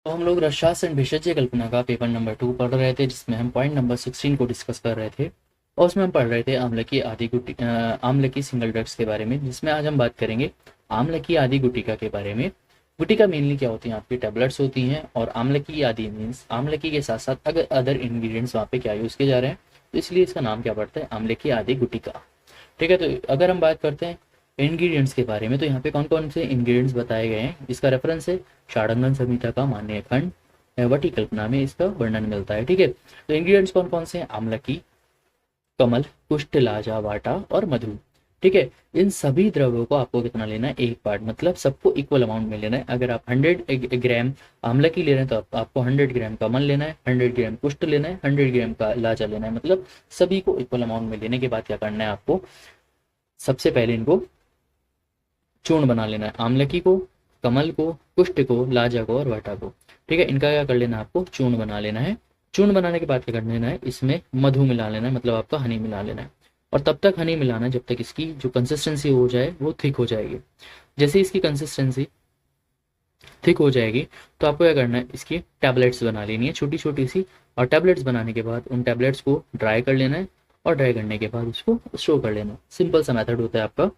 तो हम लोग रसशास्त्र एंड भेषज कल्पना का पेपर नंबर 2 पढ़ रहे थे, जिसमें हम पॉइंट नंबर 16 को डिस्कस कर रहे थे। और उसमें हम पढ़ रहे थे आम्ल की आदि आम्ल की सिंगल ड्रग्स के बारे में, जिसमें आज हम बात करेंगे आम्ल की आदि गुटिका के बारे में। गुटिका मेनली क्या होती है, आपकी टैबलेट्स होती हैं, और आम्ल की आदि मीन्स आम्ल की के साथ साथ अगर अदर इंग्रेडिएंट्स वहाँ पे क्या यूज़ किए जा रहे हैं, तो इसलिए इसका नाम क्या पड़ता है, आम्ल की आदि गुटिका। ठीक है, तो अगर हम बात करते हैं इंग्रेडिएंट्स के बारे में, तो यहाँ पे कौन कौन से इंग्रेडिएंट्स बताए गए हैं, इसका रेफरेंस है शाड़ंगन संहिता का मान्य खंड वटी कल्पना में इसका वर्णन मिलता है। ठीक है, तो इंग्रेडिएंट्स कौन कौन से हैं, आम्लकी, कमल, कुष्ठ, लाजा, वाटा और मधु। ठीक है, इन सभी द्रव्यों को आपको कितना लेना है, एक पार्ट, मतलब सबको इक्वल अमाउंट में लेना है। अगर आप 100 ग्राम आम्लकी ले रहे हैं, तो आपको 100 ग्राम कमल लेना है, 100 ग्राम कुष्ठ लेना है, 100 ग्राम का लाजा लेना है। मतलब सभी को इक्वल अमाउंट में लेने के बाद क्या करना है आपको, सबसे पहले इनको चूर्ण बना लेना है, आम्लकी को, कमल को, कुष्ठ को, लाजा को और वाटा को। ठीक है, इनका क्या कर लेना है, आपको चूर्ण बना लेना है। चूर्ण बनाने के बाद क्या कर लेना है, इसमें मधु मिला लेना है, मतलब आपका हनी मिला लेना है। और तब तक हनी मिलाना है जब तक इसकी जो कंसिस्टेंसी हो जाए वो थिक हो जाएगी। जैसे इसकी कंसिस्टेंसी थिक हो जाएगी, तो आपको क्या करना है, इसकी टैबलेट्स बना लेनी है छोटी छोटी सी। और टैबलेट्स बनाने के बाद उन टैबलेट्स को ड्राई कर लेना है, और ड्राई करने के बाद उसको स्टोर कर लेना है। सिंपल सा मेथड होता है आपका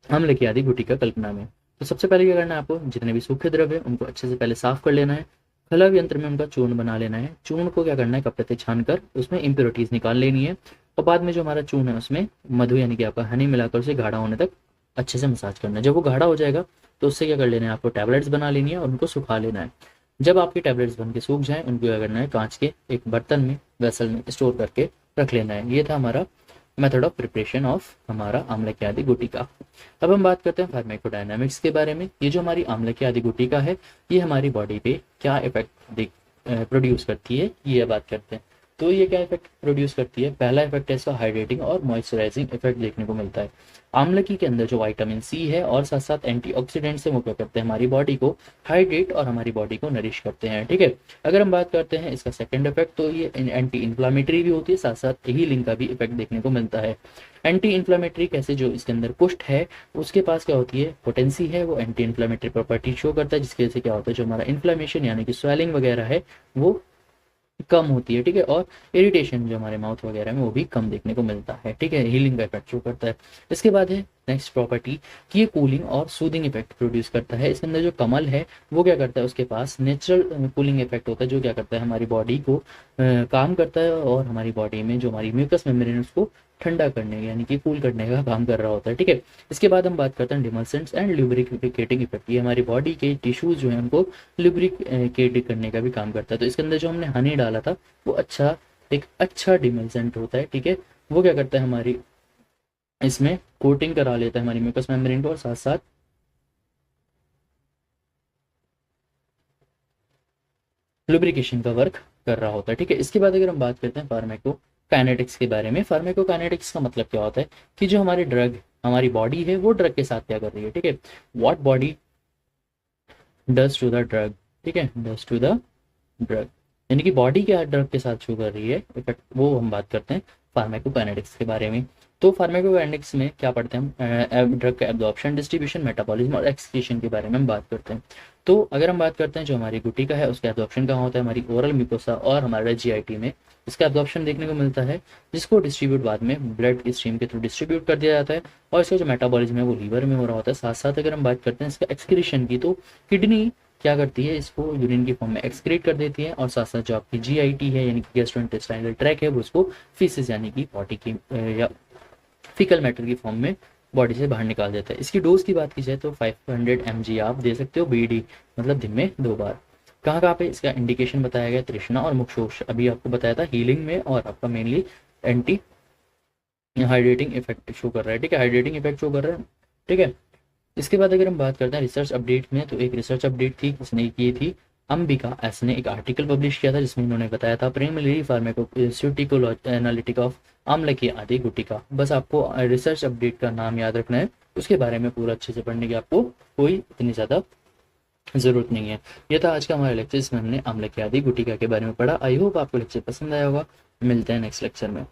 आम्ल की आदि गुटिका कल्पना में। तो सबसे पहले क्या करना है, आपको जितने भी सूखे द्रव्य है उनको अच्छे से पहले साफ कर लेना है। खलव यंत्र में उनका चूर्ण बना लेना है। चूर्ण को क्या करना है, कपड़े से छान कर उसमें इम्प्योरिटीज निकाल लेनी है। और बाद में जो हमारा चूर्ण है उसमें मधु यानी कि आपका हनी मिलाकर उसे गाढ़ा होने तक अच्छे से मसाज करना है। जब वो गाढ़ा हो जाएगा तो उससे क्या कर लेना है, आपको टैबलेट्स बना लेनी है और उनको सुखा लेना है। जब आपकी टैबलेट्स बन के सूख जाए, उनको क्या करना है, कांच के एक बर्तन में, वेसल में स्टोर करके रख लेना है। ये था हमारा मेथड ऑफ प्रिपरेशन ऑफ हमारा आम्ल की आदि गुटिका। अब हम बात करते हैं फार्माकोडायनामिक्स के बारे में। ये जो हमारी आम्ल की आदि गुटिका है, ये हमारी बॉडी पे क्या इफेक्ट प्रोड्यूस करती है, ये बात करते हैं। तो ये क्या इफेक्ट प्रोड्यूस करती है, पहला इफेक्ट है इसका हाइड्रेटिंग और मॉइस्चराइजिंग इफेक्ट देखने को मिलता है। आम्लकी के अंदर जो विटामिन सी है और साथ साथ एंटीऑक्सीडेंट्स है, वो क्या करते हैं, हमारी बॉडी को हाइड्रेट और हमारी बॉडी को नरिश करते हैं। ठीक है, अगर हम बात करते हैं इसका सेकंड इफेक्ट, तो ये एंटी इन्फ्लामेटरी भी होती है, साथ साथ हीलिंग का भी इफेक्ट देखने को मिलता है। एंटी इन्फ्लामेटरी कैसे, जो इसके अंदर कुष्ठ है उसके पास क्या होती है, पोटेंसी है, वो एंटी इन्फ्लामेटरी प्रॉपर्टी शो करता है, जिसकी वजह से क्या होता है, जो हमारा इन्फ्लामेशन यानी कि स्वेलिंग वगैरह है वो कम होती है। ठीक है, और इरिटेशन जो हमारे माउथ वगैरह में वो भी कम देखने को मिलता है। ठीक है, हीलिंग का इफेक्ट शो करता है। इसके बाद है नेक्स्ट प्रॉपर्टी कि ये कूलिंग और सूदिंग इफेक्ट प्रोड्यूस करता है। इसके अंदर जो कमल है वो क्या करता है, उसके पास नेचुरल कूलिंग इफेक्ट होता है, जो क्या करता है, हमारी बॉडी को काम करता है, और हमारी बॉडी में जो हमारी म्यूकस मेम्ब्रेन उसको ठंडा करने यानी कि कूल करने का काम कर रहा होता है। ठीक है, इसके बाद हम बात करते हैं डिमल्सेंट्स एंड ल्यूब्रिकेटिंग इफेक्ट। ये हमारी बॉडी के टिश्यूज जो है उनको लुब्रिकेट करने का भी काम करता है। तो इसके अंदर जो हमने हनी डाला था वो एक अच्छा डिमल्सेंट होता है। ठीक है, वो क्या करता है, हमारी इसमें कोटिंग करा लेता है हमारी म्यूकस मेम्ब्रेन को, और साथ साथ लुब्रिकेशन का वर्क कर रहा होता है। ठीक है, इसके बाद अगर हम बात करते हैं फार्माकोकाइनेटिक्स के बारे में। फार्माकोकाइनेटिक्स का मतलब क्या होता है कि जो हमारी ड्रग, हमारी बॉडी है वो ड्रग के साथ क्या कर रही है। ठीक है, what body does to the drug. ठीक है, डज टू द ड्रग यानी कि बॉडी क्या ड्रग के साथ शो कर रही है इफेक्ट, वो हम बात करते हैं फार्माकोकाइनेटिक्स के बारे में। तो फार्माकोकाइनेटिक्स में क्या पढ़ते हैं हम, ड्रग का एब्जॉर्प्शन, डिस्ट्रीब्यूशन, मेटाबॉलिज्म और एक्सक्रीशन के बारे में हम बात करते हैं। तो अगर हम बात करते हैं जो हमारी गुटिका है उसका एब्जॉर्प्शन कहाँ होता है, हमारी ओरल म्यूकोसा और हमारे जीआईटी में इसका एब्जॉर्प्शन देखने को मिलता है, जिसको डिस्ट्रीब्यूट बाद में ब्लड स्ट्रीम के थ्रू डिस्ट्रीब्यूट कर दिया जाता है। और इसका जो मेटाबॉलिज्म है वो लीवर में हो रहा होता है। साथ साथ अगर हम बात करते हैं इसका एक्सक्रीशन की, तो किडनी क्या करती है, इसको यूरिन की फॉर्म में एक्सक्रीट कर देती है, और साथ साथ जो आपकी जीआईटी है यानी कि गैस्ट्रोइंटेस्टाइनल ट्रैक है वो उसको फीसिस यानी कि बॉडी की या फीकल मैटर की फॉर्म में बॉडी से बाहर निकाल देता है। इसकी डोज की बात की जाए तो 500 mg आप दे सकते हो बीडी, मतलब दिन में 2 बार। कहाँ कहाँ पे इसका इंडिकेशन बताया गया, तृष्णा और मुक्षोष अभी आपको बताया था, हीलिंग में, और आपका mainly anti hydrating effect show कर रहा है। ठीक है, हाइड्रेटिंग इफेक्ट शो कर रहा है। ठीक है, इसके बाद अगर हम बात करते हैं रिसर्च अपडेट में, तो एक रिसर्च अपडेट थी, इसने की थी अंबिका एस ने एक आर्टिकल पब्लिश किया था, जिसमें उन्होंने बताया था प्रीलिमिनरी फार्माकोस्यूटिकल एनालिटिक ऑफ आम्ल की आदि गुटिका। बस आपको रिसर्च अपडेट का नाम याद रखना है, उसके बारे में पूरा अच्छे से पढ़ने की आपको कोई इतनी ज़्यादा ज़रूरत नहीं है। यह था आज का हमारा लेक्चर, इसमें हमने आम्ल की आदि गुटिका के बारे में पढ़ा। आई होप आपको लेक्चर पसंद आया होगा। मिलते हैं नेक्स्ट लेक्चर में।